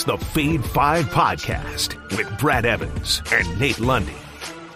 the Fade 5 podcast with Brad Evans and Nate Lundy.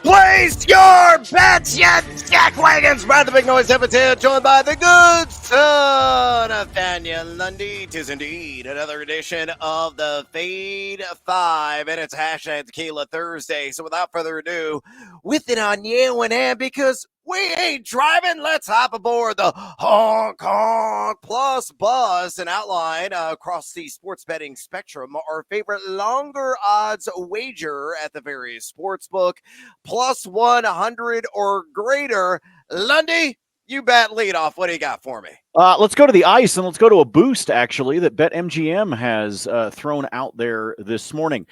Place your bets, you jack wagons. Brad the Big Noise Evans here, joined by the good son of Nathaniel Lundy. 'Tis indeed another edition of the Fade 5, and it's hashtag Tequila Thursday. So without further ado, with it on you and in, because we ain't driving, let's hop aboard the Honk Honk Plus bus and outline across the sports betting spectrum our favorite longer odds wager at the various sports book, plus 100 or greater. Lundy, you bet lead off. What do you got for me? Let's go to the ice and let's go to a boost, actually, that BetMGM has thrown out there this morning.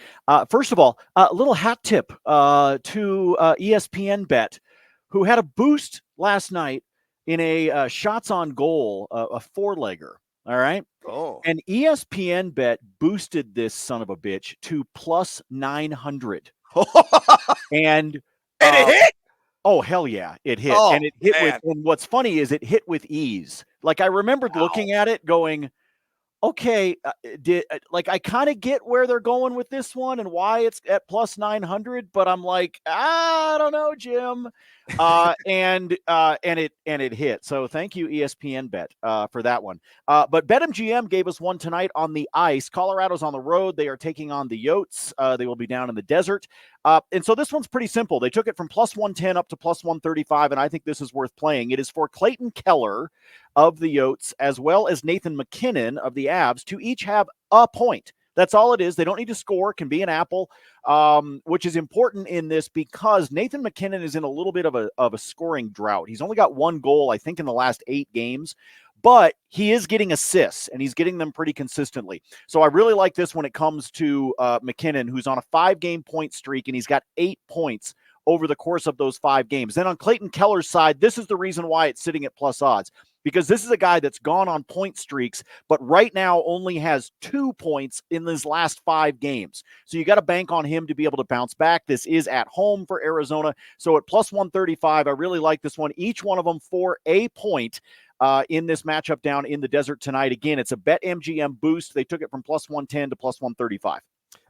First of all, a little hat tip to ESPN Bet, who had a boost last night in a shots on goal, a four-legger, all right? Oh. And ESPN Bet boosted this son of a bitch to plus 900. And it hit? Oh, hell yeah, it hit. Oh, and it hit man. and what's funny is it hit with ease. Like, I remembered looking at it going, okay, I kind of get where they're going with this one and why it's at plus 900, but I'm like, I don't know, Jim. And it hit. So thank you, ESPN Bet, for that one. But BetMGM gave us one tonight on the ice. Colorado's on the road. They are taking on the Yotes. They will be down in the desert. And so this one's pretty simple. They took it from plus 110 up to plus 135, and I think this is worth playing. It is for Clayton Keller of the Yotes, as well as Nathan McKinnon of the Avs, to each have a point. That's all it is. They don't need to score. Can be an apple, which is important in this because Nathan McKinnon is in a little bit of a scoring drought. He's only got one goal, I think, in the last 8 games, but he is getting assists, and he's getting them pretty consistently. So I really like this when it comes to McKinnon, who's on a 5-game point streak, and he's got 8 points over the course of those 5 games. Then on Clayton Keller's side, this is the reason why it's sitting at plus odds, because this is a guy that's gone on point streaks, but right now only has 2 points in his last 5 games. So you got to bank on him to be able to bounce back. This is at home for Arizona. So at plus 135, I really like this one. Each one of them for a point in this matchup down in the desert tonight. Again, it's a BetMGM boost. They took it from plus 110 to plus 135.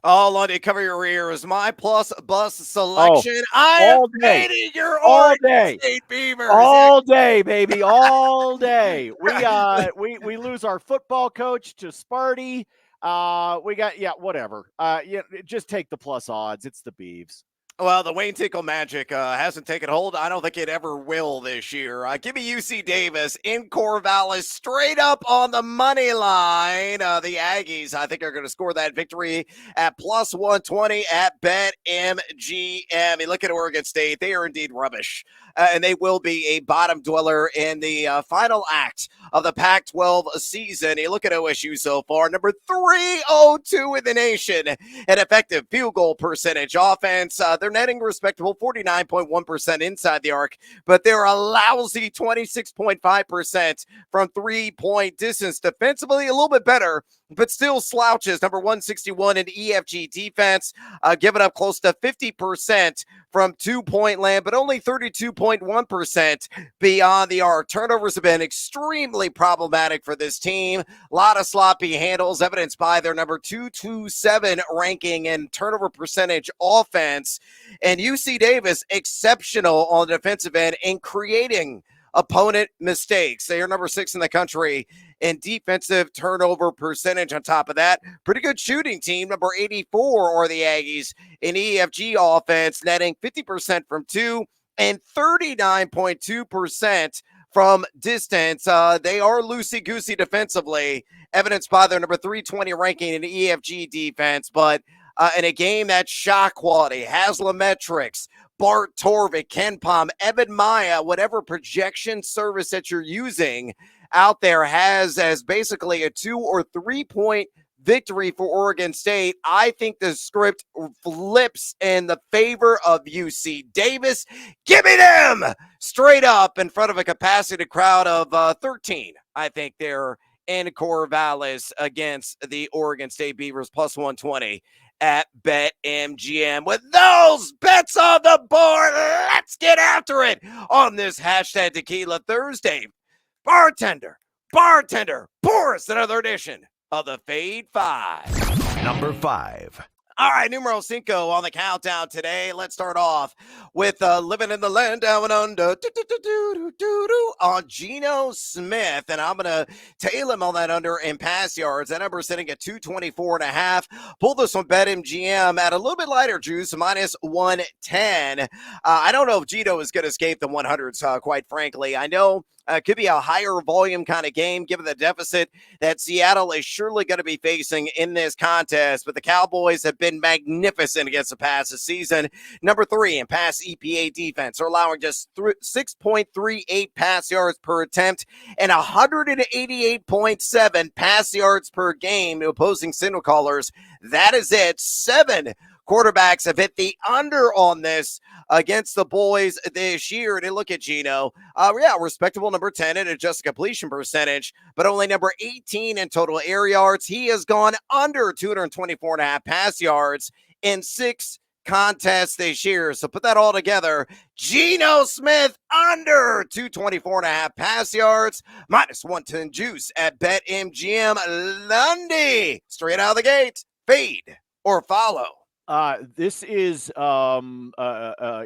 Oh, Lundy, cover your ears. My plus bus selection. I am hating your Oregon State Beavers. All day, baby. All day. We lose our football coach to Sparty. We got, whatever. Just take the plus odds. It's the Beavs. Well, the Wayne Tinkle magic hasn't taken hold. I don't think it ever will this year. Give me UC Davis in Corvallis, straight up on the money line. The Aggies, I think, are going to score that victory at plus 120 at BetMGM. You look at Oregon State; they are indeed rubbish, and they will be a bottom dweller in the final act of the Pac-12 season. You look at OSU so far, number 302 in the nation, an effective field goal percentage offense. They're netting respectable 49.1% inside the arc, but they're a lousy 26.5% from 3-point distance. Defensively, a little bit better, but still slouches. Number 161 in EFG defense, giving up close to 50% from 2-point land, but only 32.1% beyond the arc. Turnovers have been extremely problematic for this team. A lot of sloppy handles, evidenced by their number 227 ranking in turnover percentage offense. And UC Davis, exceptional on the defensive end in creating opponent mistakes. They are number 6 in the country in defensive turnover percentage. On top of that, pretty good shooting team. Number 84 are the Aggies in EFG offense, netting 50% from 2 and 39.2% from distance. They are loosey-goosey defensively, evidenced by their number 320 ranking in EFG defense, but in a game that's shot quality, Haslametrics, Bart Torvik, Ken Palm, Evan Maya, whatever projection service that you're using out there has as basically a 2 or 3 point victory for Oregon State. I think the script flips in the favor of UC Davis. Give me them straight up in front of a capacity crowd of 13. I think they're in Corvallis against the Oregon State Beavers, plus 120 at BetMGM. With those bets on the board, let's get after it on this hashtag Tequila Thursday. Bartender, pour us another edition of the Fade 5. Number 5. All right, numero cinco on the countdown today. Let's start off with Living in the Land Down and Under on Geno Smith. And I'm going to tail him on that under in pass yards. That number is sitting at 224.5. Pull this one BetMGM at a little bit lighter juice, minus 110. I don't know if Geno is going to escape the 100s, quite frankly. I know could be a higher volume kind of game, given the deficit that Seattle is surely going to be facing in this contest. But the Cowboys have been magnificent against the pass this season. Number 3 in pass EPA defense. They're allowing just 6.38 pass yards per attempt and 188.7 pass yards per game to opposing signal callers. That is it. 7 quarterbacks have hit the under on this against the boys this year. And look at Geno. Respectable number 10 in adjusted completion percentage, but only number 18 in total air yards. He has gone under 224.5 pass yards in 6 contests this year. So put that all together. Geno Smith under 224.5 pass yards, minus 110 juice at BetMGM. Lundy, straight out of the gate, fade or follow. This is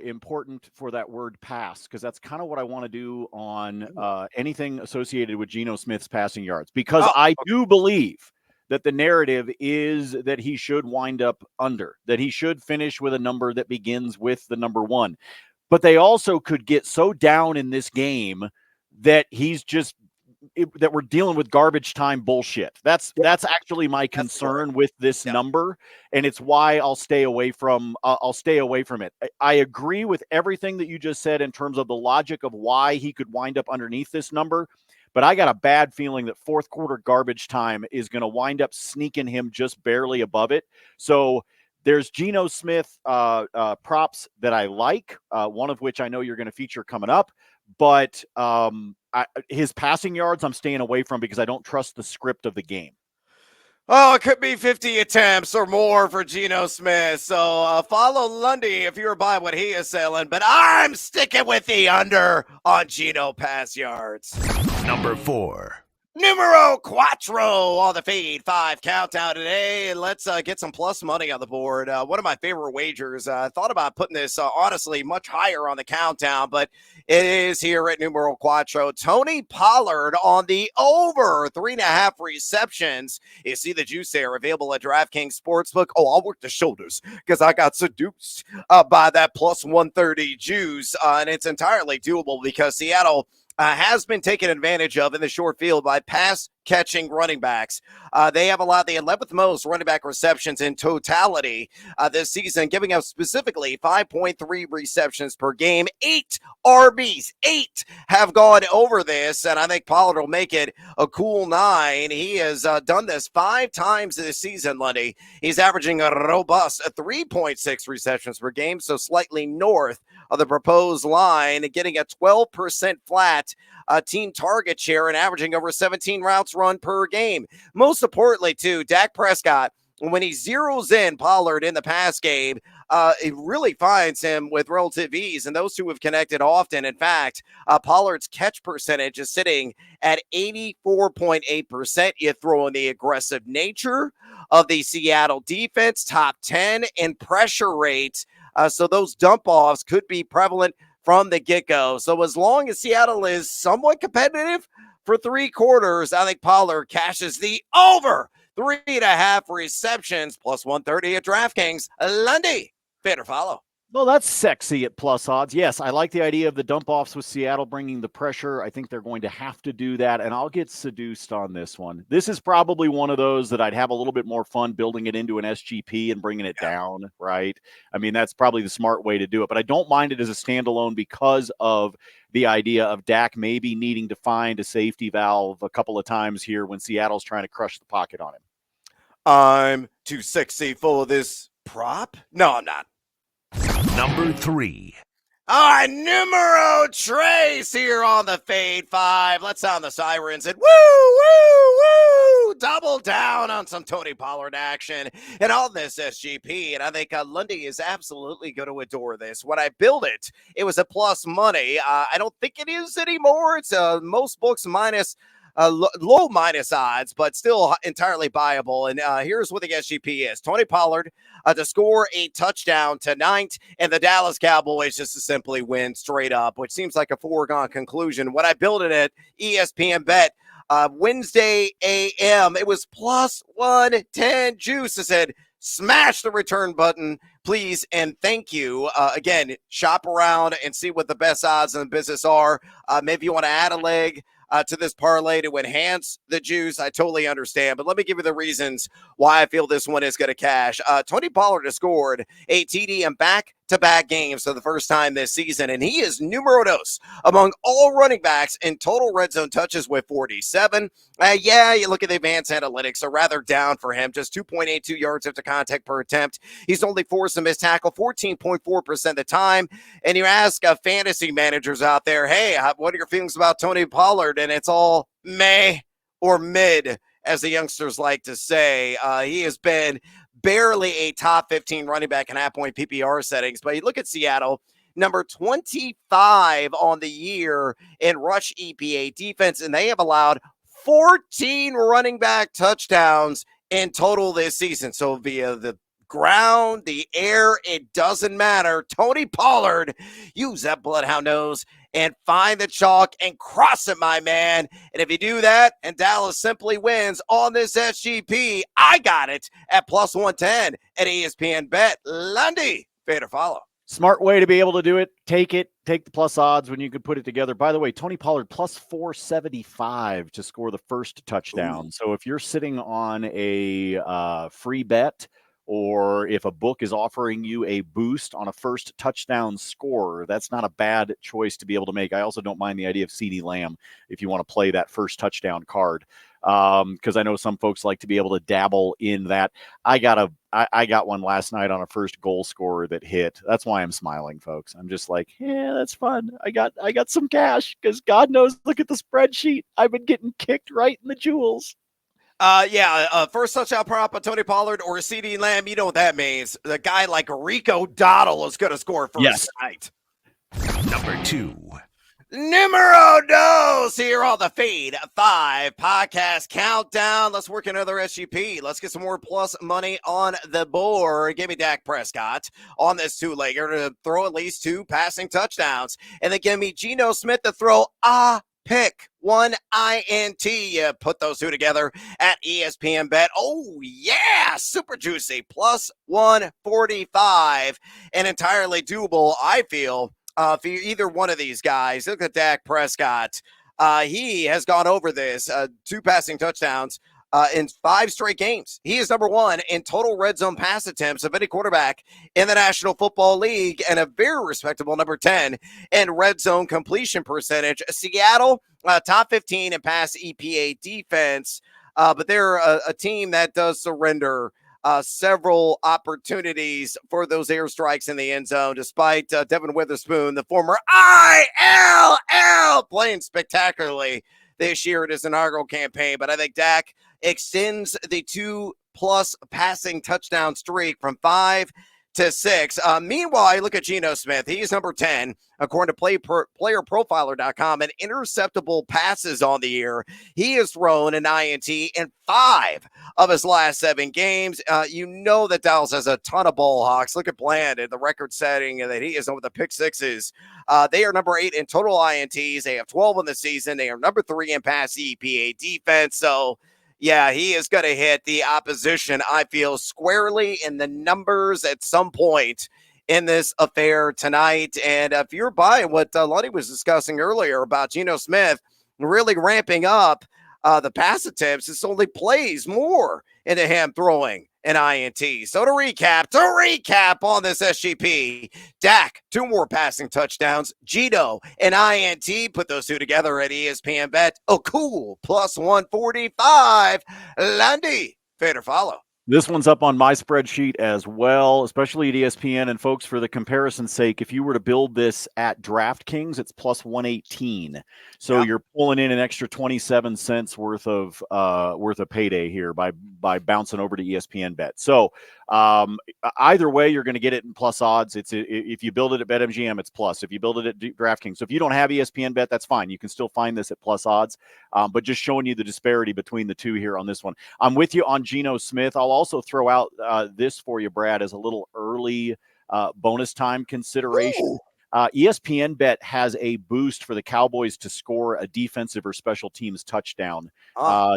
important for that word pass, because that's kind of what I want to do on anything associated with Geno Smith's passing yards, because I do believe that the narrative is that he should wind up under, that he should finish with a number that begins with the number 1. But they also could get so down in this game that he's just that we're dealing with garbage time bullshit. That's actually my concern with this number, and it's why I'll stay away from it. I agree with everything that you just said in terms of the logic of why he could wind up underneath this number, but I got a bad feeling that fourth quarter garbage time is going to wind up sneaking him just barely above it. So there's Geno Smith props that I like, one of which I know you're going to feature coming up, but his passing yards I'm staying away from because I don't trust the script of the game. Oh, it could be 50 attempts or more for Geno Smith. So follow Lundy if you're buying what he is selling, but I'm sticking with the under on Geno pass yards. Number 4. Numero quattro on the Fade 5 countdown today. Let's get some plus money on the board. One of my favorite wagers. I thought about putting this honestly much higher on the countdown, but it is here at Numero Quattro. Tony Pollard on the over 3.5 receptions. You see the juice there available at DraftKings Sportsbook. Oh, I'll work the shoulders because I got seduced by that plus 130 juice, and it's entirely doable because Seattle has been taken advantage of in the short field by pass-catching running backs. They have allowed the 11th most running back receptions in totality this season, giving up specifically 5.3 receptions per game. 8 RBs, 8 have gone over this, and I think Pollard will make it a cool 9. He has done this 5 times this season, Lundy. He's averaging a robust 3.6 receptions per game, so slightly north of the proposed line, getting a 12% flat team target share and averaging over 17 routes run per game. Most importantly, too, Dak Prescott, when he zeroes in Pollard in the pass game, it really finds him with relative ease, and those two have connected often. In fact, Pollard's catch percentage is sitting at 84.8%. You throw in the aggressive nature of the Seattle defense, top 10 in pressure rate. So those dump-offs could be prevalent from the get-go. So as long as Seattle is somewhat competitive for 3 quarters, I think Pollard cashes the over 3.5 receptions, plus 130 at DraftKings. Lundy, fit or follow? Well, that's sexy at plus odds. Yes, I like the idea of the dump-offs with Seattle bringing the pressure. I think they're going to have to do that, and I'll get seduced on this one. This is probably one of those that I'd have a little bit more fun building it into an SGP and bringing it down, right? I mean, that's probably the smart way to do it, but I don't mind it as a standalone because of the idea of Dak maybe needing to find a safety valve a couple of times here when Seattle's trying to crush the pocket on him. I'm too sexy for this prop? No, I'm not. Number 3. All right, numero tres here on the Fade 5. Let's sound the sirens and woo, woo, woo. Double down on some Tony Pollard action and all this SGP. And I think Lundy is absolutely going to adore this. When I built it, it was a plus money. I don't think it is anymore. It's most books minus low minus odds, but still entirely buyable. And here's what the SGP is: Tony Pollard to score a touchdown tonight, and the Dallas Cowboys just to simply win straight up, which seems like a foregone conclusion. When I built it at ESPN Bet Wednesday AM, it was plus 110 juice. I said, smash the return button, please, and thank you. Again, shop around and see what the best odds in the business are. Maybe you want to add a leg to this parlay to enhance the juice. I totally understand, but let me give you the reasons why I feel this one is going to cash. Tony Pollard has scored a TD in back-to-back games for the first time this season, and he is numero dos among all running backs in total red zone touches with 47. Yeah, you look at the advanced analytics, they're rather down for him, just 2.82 yards after contact per attempt. He's only forced a missed tackle 14.4% of the time, and you ask fantasy managers out there, hey, what are your feelings about Tony Pollard? And it's all meh or mid, as the youngsters like to say. He has been barely a top 15 running back in half-point PPR settings, but you look at Seattle, number 25 on the year in rush EPA defense, and they have allowed 14 running back touchdowns in total this season. So via the ground, the air, it doesn't matter. Tony Pollard, use that bloodhound nose and find the chalk and cross it, my man. And if you do that and Dallas simply wins on this SGP, I got it at plus 110 at ESPN Bet. Lundy, fade or follow. Smart way to be able to do it. Take the plus odds when you could put it together. By the way, Tony Pollard plus 475 to score the first touchdown. Ooh. So if you're sitting on a free bet, or if a book is offering you a boost on a first touchdown score, that's not a bad choice to be able to make. I also don't mind the idea of CeeDee Lamb if you want to play that first touchdown card, because I know some folks like to be able to dabble in that. I got one last night on a first goal scorer that hit. That's why I'm smiling, folks. I'm just like, yeah, that's fun. I got some cash because God knows, look at the spreadsheet. I've been getting kicked right in the jewels. First touchdown prop of Tony Pollard or CeeDee Lamb, you know what that means. The guy like Rico Dottle is going to score first tonight. Number 2. Numero dos here on the Fade 5 podcast countdown. Let's work another SGP. Let's get some more plus money on the board. Give me Dak Prescott on this two-legger to throw at least 2 passing touchdowns. And then give me Geno Smith to throw a pick, 1 INT. You put those two together at ESPN Bet. Oh, yeah, super juicy. Plus 145 and entirely doable, I feel. For either one of these guys. Look at Dak Prescott. He has gone over this 2 passing touchdowns in 5 straight games. He is number 1 in total red zone pass attempts of any quarterback in the National Football League, and a very respectable number 10 in red zone completion percentage. Seattle, top 15 in pass EPA defense, but they're a team that does surrender several opportunities for those airstrikes in the end zone, despite Devin Witherspoon, the former ILL, playing spectacularly this year in his inaugural campaign. But I think Dak extends the 2+ passing touchdown streak from 5 to 6. Meanwhile, look at Geno Smith. He's number 10, according to playerprofiler.com, in interceptable passes on the year. He has thrown an INT in 5 of his last 7 games. You know that Dallas has a ton of ball hawks. Look at Bland and the record setting that he is over the pick sixes. They are number 8 in total INTs. They have 12 in the season. They are number 3 in pass EPA defense. So, yeah, he is going to hit the opposition, I feel, squarely in the numbers at some point in this affair tonight. And if you're buying what Lundy was discussing earlier about Geno Smith really ramping up the pass attempts, this only plays more into him throwing an INT. So to recap on this SGP, Dak, 2 more passing touchdowns. Geno, an INT. Put those 2 together at ESPN Bet. Oh, cool. Plus 145. Lundy, fade or follow. This one's up on my spreadsheet as well, especially at ESPN. And folks, for the comparison's sake, if you were to build this at DraftKings, it's plus 118. So you're pulling in an extra 27 cents worth of payday here by bouncing over to ESPN Bet. So either way, you're going to get it in plus odds. If you build it at BetMGM, it's plus. If you build it at DraftKings, so if you don't have ESPN Bet, that's fine. You can still find this at plus odds. But just showing you the disparity between the two here on this one. I'm with you on Geno Smith. I'll also throw out this for you, Brad, as a little early bonus time consideration. ESPN Bet has a boost for the Cowboys to score a defensive or special teams touchdown.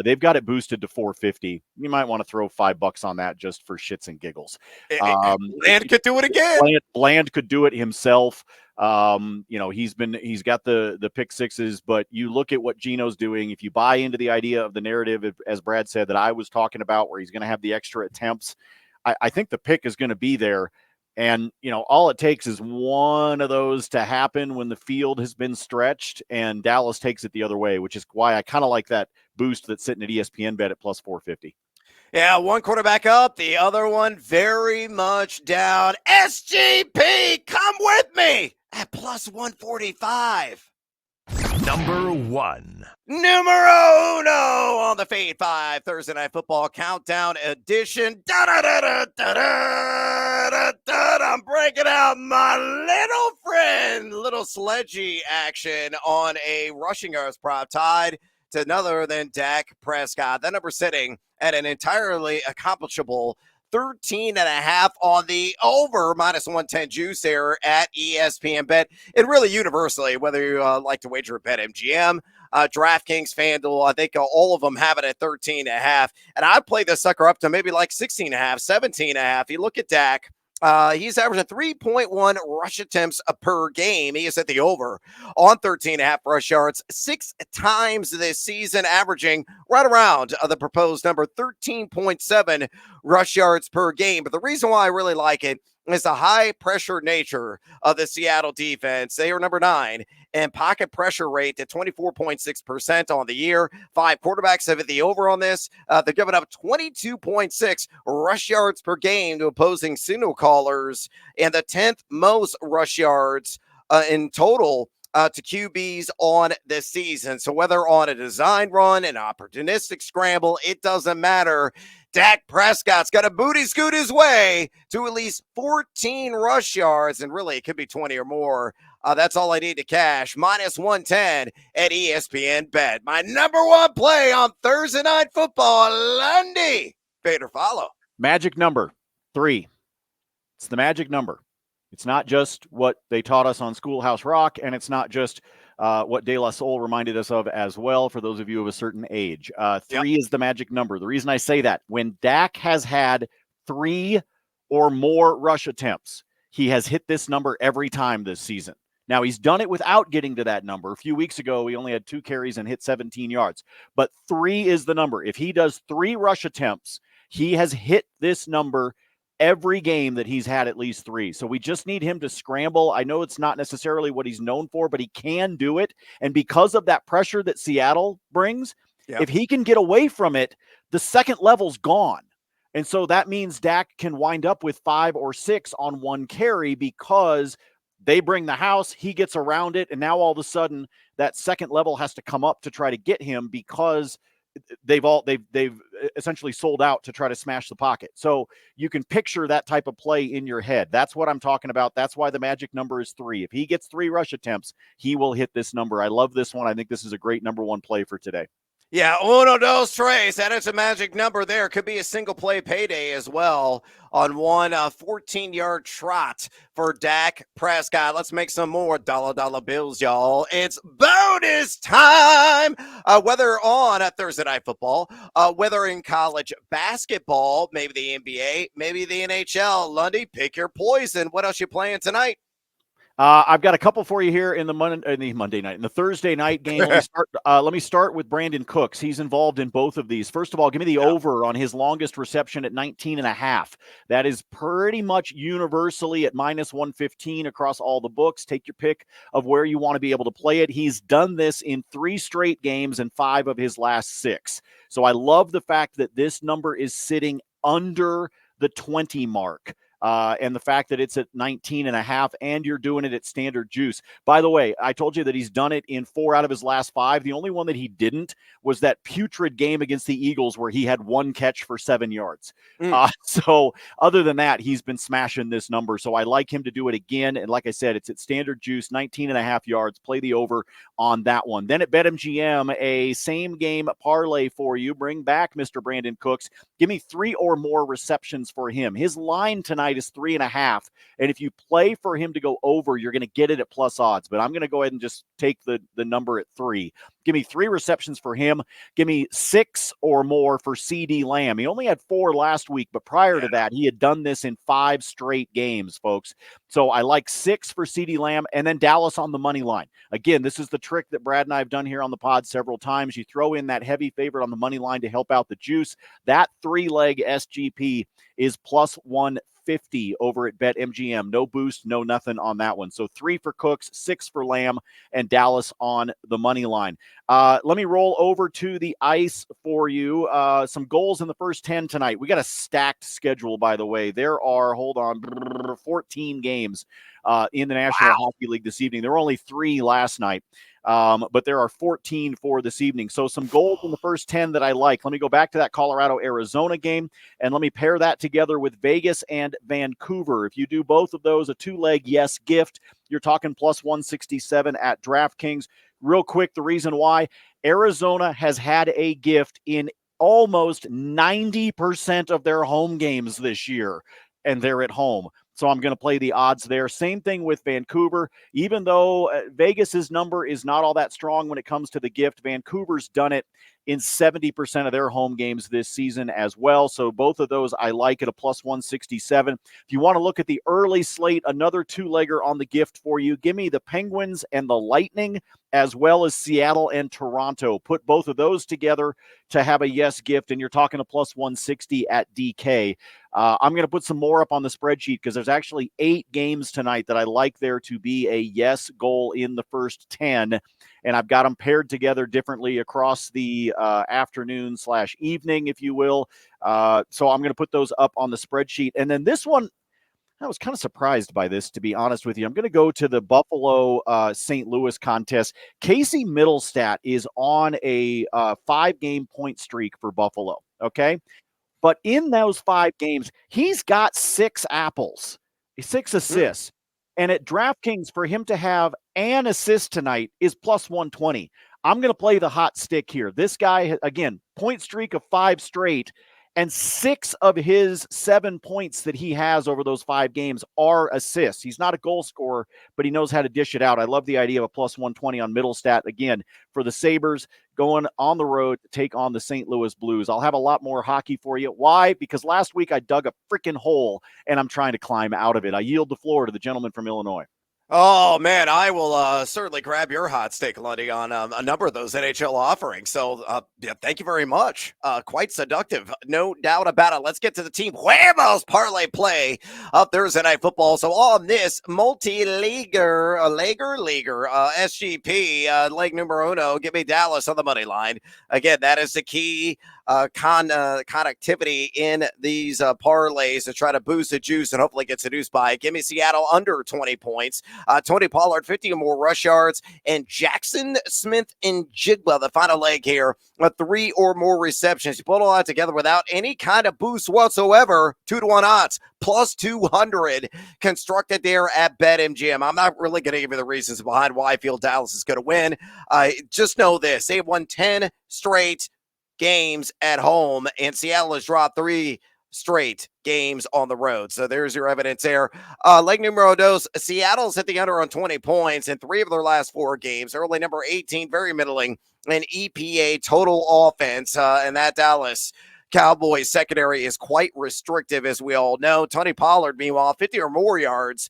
They've got it boosted to 450. You might want to throw $5 on that just for shits and giggles. Bland could do it again. Bland could do it himself. He's got the pick sixes, but you look at what Geno's doing. If you buy into the idea of the narrative, as Brad said, that I was talking about, where he's going to have the extra attempts, I think the pick is going to be there. And, all it takes is one of those to happen when the field has been stretched, and Dallas takes it the other way, which is why I kind of like that boost that's sitting at ESPN Bet at plus 450. Yeah, one quarterback up, the other one very much down. SGP, come with me at plus 145. Number 1. Numero uno on the Fade 5 Thursday Night Football Countdown Edition. I'm breaking out my little friend, little sledgy action on a rushing yards prop tied to none other than Dak Prescott. That number sitting at an entirely accomplishable 13.5 on the over minus 110 juice there at ESPN Bet. And really universally, whether you like to wager at BetMGM, DraftKings, FanDuel, I think all of them have it at 13.5. And I'd play this sucker up to maybe like 16.5, 17.5. You look at Dak. He's averaging 3.1 rush attempts per game. He is at the over on 13.5 rush yards 6 times this season, averaging right around the proposed number 13.7 rush yards per game. But the reason why I really like it is the high pressure nature of the Seattle defense. They are number 9 in pocket pressure rate at 24.6% on the year. 5 quarterbacks have hit the over on this. They're giving up 22.6 rush yards per game to opposing signal callers and the 10th most rush yards in total to QBs on this season. So whether on a design run, an opportunistic scramble, it doesn't matter. Dak Prescott's got a booty scoot his way to at least 14 rush yards, and really it could be 20 or more. That's all I need to cash. Minus 110 at ESPN Bet. My number 1 play on Thursday Night Football, Lundy. Fade or follow. Magic number 3. It's the magic number. It's not just what they taught us on Schoolhouse Rock, and it's not just what De La Soul reminded us of as well, for those of you of a certain age. 3 is the magic number. The reason I say that, when Dak has had 3 or more rush attempts, he has hit this number every time this season. Now, he's done it without getting to that number. A few weeks ago, he only had 2 carries and hit 17 yards. But 3 is the number. If he does 3 rush attempts, he has hit this number every game that he's had at least 3. So we just need him to scramble. I know it's not necessarily what he's known for, but he can do it. And because of that pressure that Seattle brings, if he can get away from it, the second level's gone. And so that means Dak can wind up with 5 or 6 on 1 carry because they bring the house, he gets around it, and now all of a sudden that second level has to come up to try to get him because they've essentially sold out to try to smash the pocket. So you can picture that type of play in your head. That's what I'm talking about. That's why the magic number is 3. If he gets 3 rush attempts, he will hit this number. I love this one. I think this is a great number 1 play for today. Yeah, uno, dos, tres. That is a magic number there. Could be a single play payday as well on one 14-yard trot for Dak Prescott. Let's make some more dollar bills, y'all. It's bonus time. Whether on Thursday Night Football, whether in college basketball, maybe the NBA, maybe the NHL. Lundy, pick your poison. What else you playing tonight? I've got a couple for you here in the Thursday night game. Let me start with Brandon Cooks. He's involved in both of these. First of all, give me the over on his longest reception at 19.5. That is pretty much universally at minus 115 across all the books. Take your pick of where you want to be able to play it. He's done this in 3 straight games and 5 of his last 6. So I love the fact that this number is sitting under the 20 mark. And the fact that it's at 19.5 and you're doing it at standard juice. By the way, I told you that he's done it in 4 out of his last 5. The only one that he didn't was that putrid game against the Eagles where he had 1 catch for 7 yards. So other than that, he's been smashing this number. So I like him to do it again. And like I said, it's at standard juice, 19.5 yards. Play the over on that one. Then at BetMGM, a same game parlay for you. Bring back Mr. Brandon Cooks. Give me 3 or more receptions for him. His line tonight is 3.5. And if you play for him to go over, you're going to get it at plus odds. But I'm going to go ahead and just take the number at 3. Give me 3 receptions for him. Give me 6 or more for CeeDee Lamb. He only had 4 last week, but prior to that, he had done this in 5 straight games, folks. So I like 6 for CeeDee Lamb, and then Dallas on the money line. Again, this is the trick that Brad and I have done here on the pod several times. You throw in that heavy favorite on the money line to help out the juice. That 3-leg SGP is plus 150 over at BetMGM. No boost, no nothing on that one. So 3 for Cooks, 6 for Lamb, and Dallas on the money line. Let me roll over to the ice for you. Some goals in the first 10 tonight. We got a stacked schedule, by the way. There are, 14 games in the National Hockey League this evening. There were only 3 last night. But there are 14 for this evening. So some goals in the first 10 that I like. Let me go back to that Colorado-Arizona game, and let me pair that together with Vegas and Vancouver. If you do both of those, a 2-leg yes gift, you're talking plus 167 at DraftKings. Real quick, the reason why: Arizona has had a gift in almost 90% of their home games this year, and they're at home. So I'm going to play the odds there. Same thing with Vancouver. Even though Vegas's number is not all that strong when it comes to the gift, Vancouver's done it in 70% of their home games this season as well. So both of those I like at a plus 167. If you want to look at the early slate, another 2-legger on the gift for you. Give me the Penguins and the Lightning, as well as Seattle and Toronto. Put both of those together to have a yes gift, and you're talking a plus 160 at DK. I'm going to put some more up on the spreadsheet because there's actually 8 games tonight that I like there to be a yes goal in the first 10. And I've got them paired together differently across the afternoon/evening, if you will. So I'm going to put those up on the spreadsheet. And then this one, I was kind of surprised by this, to be honest with you. I'm going to go to the Buffalo St. Louis contest. Casey Middlestat is on a 5-game point streak for Buffalo, okay? But in those 5 games, he's got 6 apples, 6 assists. And at DraftKings, for him to have an assist tonight is plus 120. I'm going to play the hot stick here. This guy, again, point streak of 5 straight, and 6 of his 7 points that he has over those 5 games are assists. He's not a goal scorer, but he knows how to dish it out. I love the idea of a plus 120 on Middlestat. Again, for the Sabres, going on the road to take on the St. Louis Blues. I'll have a lot more hockey for you. Why? Because last week I dug a freaking hole, and I'm trying to climb out of it. I yield the floor to the gentleman from Illinois. Oh, man, I will certainly grab your hot steak, Lundy, on a number of those NHL offerings. So thank you very much. Quite seductive. No doubt about it. Let's get to the Team Huevos parlay play of Thursday Night Football. So on this multi-leaguer, SGP, leg numero uno, give me Dallas on the money line. Again, that is the key connectivity in these parlays to try to boost the juice and hopefully get seduced by it. Give me Seattle under 20 points. Tony Pollard, 50 or more rush yards, and Jackson Smith-Njigba, the final leg here, 3 or more receptions. You put all that together without any kind of boost whatsoever, 2-to-1 odds, plus 200, constructed there at BetMGM. I'm not really going to give you the reasons behind why I feel Dallas is going to win. Just know this: they have won 10 straight games at home, and Seattle has dropped 3 straight games on the road. So there's your evidence there. Leg numero dos, Seattle's hit the under on 20 points in 3 of their last 4 games. Early number 18, very middling, and EPA total offense. And that Dallas Cowboys secondary is quite restrictive, as we all know. Tony Pollard, meanwhile, 50 or more yards.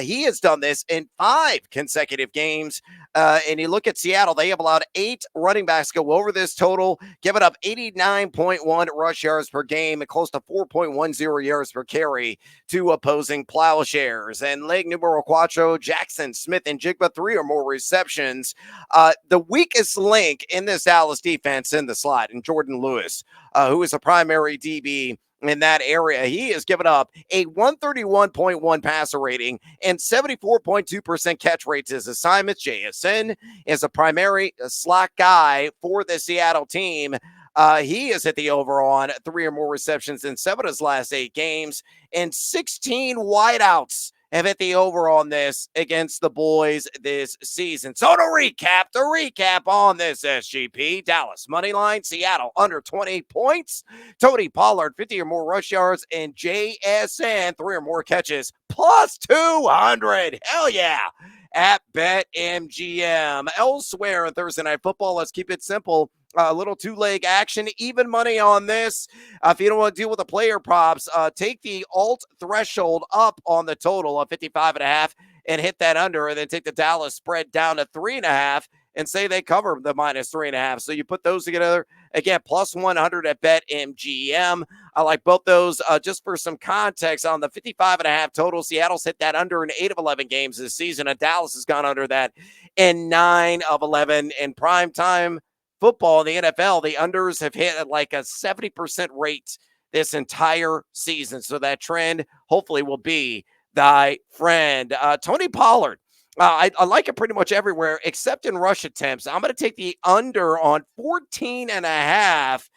He has done this in 5 consecutive games. And you look at Seattle, they have allowed 8 running backs go over this total, giving up 89.1 rush yards per game and close to 4.10 yards per carry to opposing plowshares. And leg numero cuatro, Jackson Smith-Njigba, 3 or more receptions. The weakest link in this Dallas defense in the slot, and Jordan Lewis, who is a primary DB in that area. He has given up a 131.1 passer rating and 74.2% catch rates. His assignments. JSN is a primary slot guy for the Seattle team. He has hit the over on 3 or more receptions in 7 of his last 8 games, and 16 wideouts have hit the over on this against the boys this season. So to recap on this SGP, Dallas money line, Seattle under 20 points, Tony Pollard 50 or more rush yards, and JSN 3 or more catches plus 200. Hell yeah. At BetMGM. Elsewhere on Thursday Night Football, let's keep it simple. A little two-leg action, even money on this. If you don't want to deal with the player props, take the alt threshold up on the total of 55.5 and hit that under, and then take the Dallas spread down to 3.5 and say they cover the minus 3.5. So you put those together, again, plus 100 at BetMGM. I like both those. Just for some context on the 55.5 total, Seattle's hit that under in 8 of 11 games this season, and Dallas has gone under that in 9 of 11 in primetime football in the NFL. The unders have hit at like a 70% rate this entire season. So that trend hopefully will be thy friend. Tony Pollard. I like it pretty much everywhere except in rush attempts. I'm going to take the under on 14.5.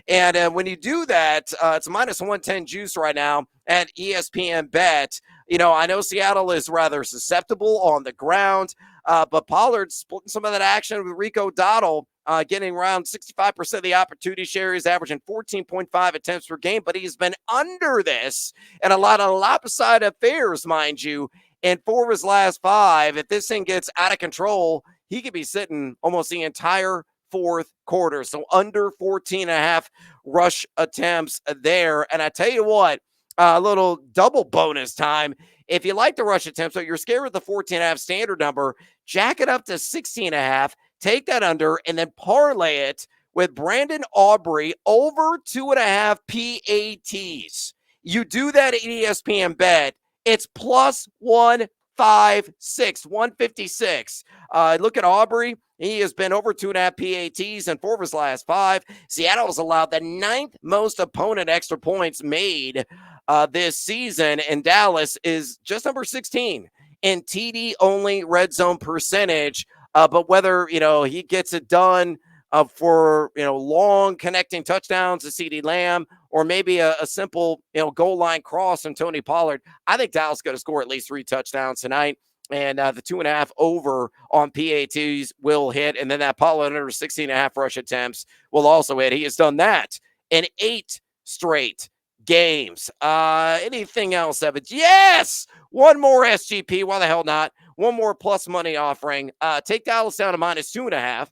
And when you do that, it's minus 110 juice right now at ESPN Bet. You know, I know Seattle is rather susceptible on the ground, but Pollard's splitting some of that action with Rico Dowdle, getting around 65% of the opportunity share. He's averaging 14.5 attempts per game, but he's been under this and a lot of lopsided affairs, mind you, in 4 of his last 5. If this thing gets out of control, he could be sitting almost the entire fourth quarter. So under 14.5 rush attempts there. And I tell you what, a little double bonus time. If you like the rush attempts, but you're scared with the 14.5 standard number, jack it up to 16.5, take that under, and then parlay it with Brandon Aubrey over 2.5 PATs. You do that at ESPN Bet, it's plus 156. Look at Aubrey. He has been over 2.5 PATs in 4 of his last 5. Seattle has allowed the 9th most opponent extra points made this season, and Dallas is just number 16 in TD-only red zone percentage. But whether, he gets it done for, long connecting touchdowns to CeeDee Lamb, or maybe a simple, goal line cross from Tony Pollard, I think Dallas is going to score at least 3 touchdowns tonight. And the 2.5 over on PATs will hit. And then that Pollard under 16.5 rush attempts will also hit. He has done that in 8 straight games. Anything else, Evans? Yes! One more SGP. Why the hell not? One more plus money offering. Take Dallas down to minus 2.5.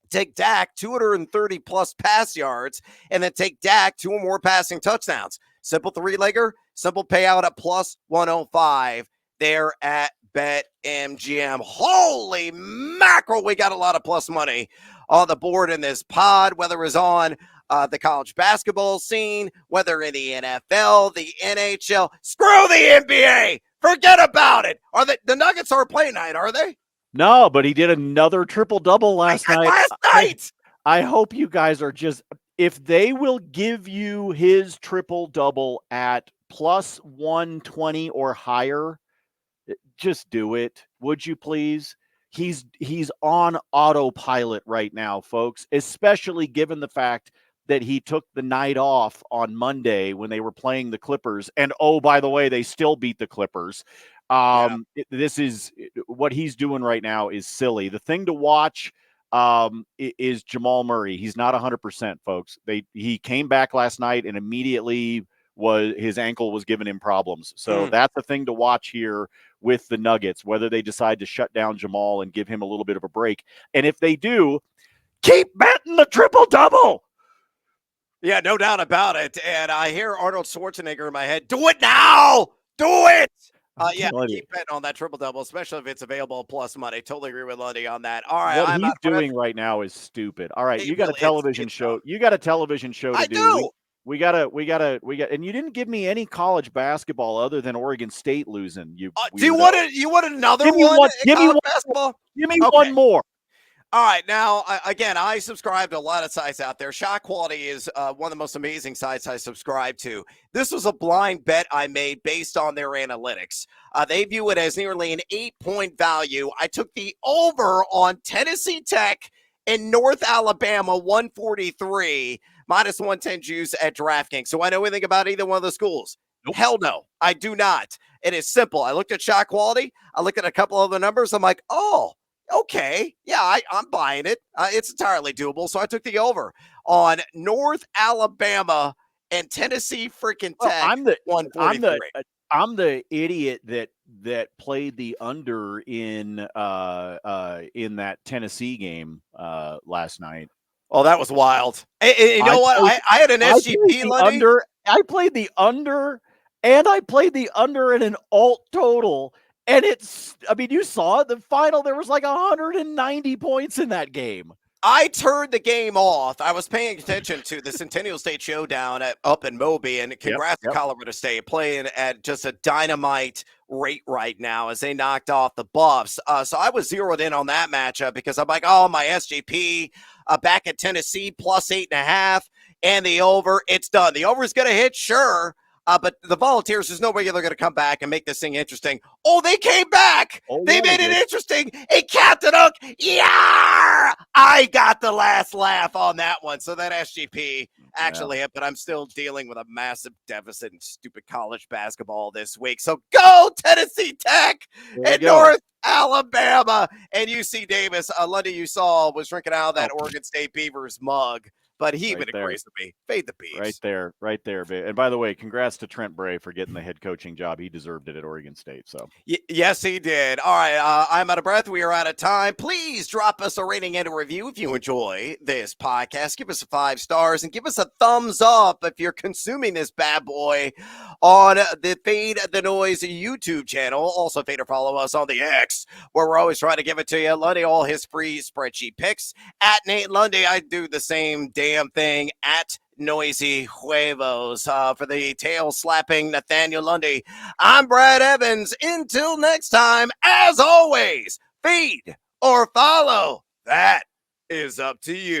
Take Dak 230 plus pass yards, and then take Dak 2 or more passing touchdowns. Simple 3-legger, simple payout at plus 105 there at BetMGM. Holy mackerel, we got a lot of plus money on the board in this pod, whether it's on the college basketball scene, whether in the NFL, the NHL. Screw the NBA. Forget about it. Are the Nuggets aren't playing tonight, are they? No, but he did another triple-double last night. I hope you guys are just, if they will give you his triple-double at plus 120 or higher, just do it. Would you please? He's on autopilot right now, folks, especially given the fact that he took the night off on Monday when they were playing the Clippers. And, oh, by the way, they still beat the Clippers. This is what he's doing right now is silly. The thing to watch is Jamal Murray. He's not 100%, folks. He came back last night and immediately his ankle was giving him problems. So that's the thing to watch here with the Nuggets, whether they decide to shut down Jamal and give him a little bit of a break. And if they do, keep betting the triple-double. Yeah, no doubt about it. And I hear Arnold Schwarzenegger in my head. Do it now. Do it. Keep betting on that triple-double, especially if it's available plus money. Totally agree with Lundy on that. All right. What he's doing right now is stupid. All right. You got a television show. You got a television show to do. I do. We got, and you didn't give me any college basketball other than Oregon State losing. Do you want another one? Give me one. Basketball? Give me one more. All right, now again, I subscribe to a lot of sites out there. Shot Quality is one of the most amazing sites I subscribe to. This was a blind bet I made based on their analytics. They view it as nearly an 8-point value. I took the over on Tennessee Tech in North Alabama, 143 minus 110 juice at DraftKings. So I know anything about either one of the schools? Nope. Hell no, I do not. It is simple. I looked at Shot Quality. I looked at a couple other numbers. I'm like, oh. Okay, yeah, I'm buying it. It's entirely doable. So I took the over on North Alabama and Tennessee freaking Tech. Well, 143. I'm the idiot that played the under in that Tennessee game last night. Oh, that was wild. You know what? I had an SGP under. I played the under, and I played the under in an alt total. And you saw it. The final, there was like 190 points in that game. I turned the game off. I was paying attention to the Centennial State Showdown up in Moby, and congrats to Colorado State playing at just a dynamite rate right now as they knocked off the Buffs. So I was zeroed in on that matchup because I'm like, oh, my SGP back at Tennessee plus 8.5 and the over. It's done. The over is going to hit, sure. But the Volunteers, there's no way they're going to come back and make this thing interesting. Oh, they came back. They made it interesting. Hey, Captain Hook. Yeah, I got the last laugh on that one. So that SGP actually hit, but I'm still dealing with a massive deficit in stupid college basketball this week. So go Tennessee Tech and North Alabama and UC Davis. Lundy, you saw, was drinking out of that Oregon State Beavers mug. But he would agree with me. Fade the beast. Right there. And by the way, congrats to Trent Bray for getting the head coaching job. He deserved it at Oregon State. So yes, he did. All right, I'm out of breath. We are out of time. Please drop us a rating and a review if you enjoy this podcast. Give us 5 stars and give us a thumbs up if you're consuming this bad boy on the Fade the Noise YouTube channel. Also, fade or follow us on the X, where we're always trying to give it to you. Lundy, all his free spreadsheet picks at Nate Lundy. I do the same damn thing at Noisy Huevos. For the tail slapping Nathaniel Lundy, I'm Brad Evans. Until next time, as always, feed or follow. That is up to you.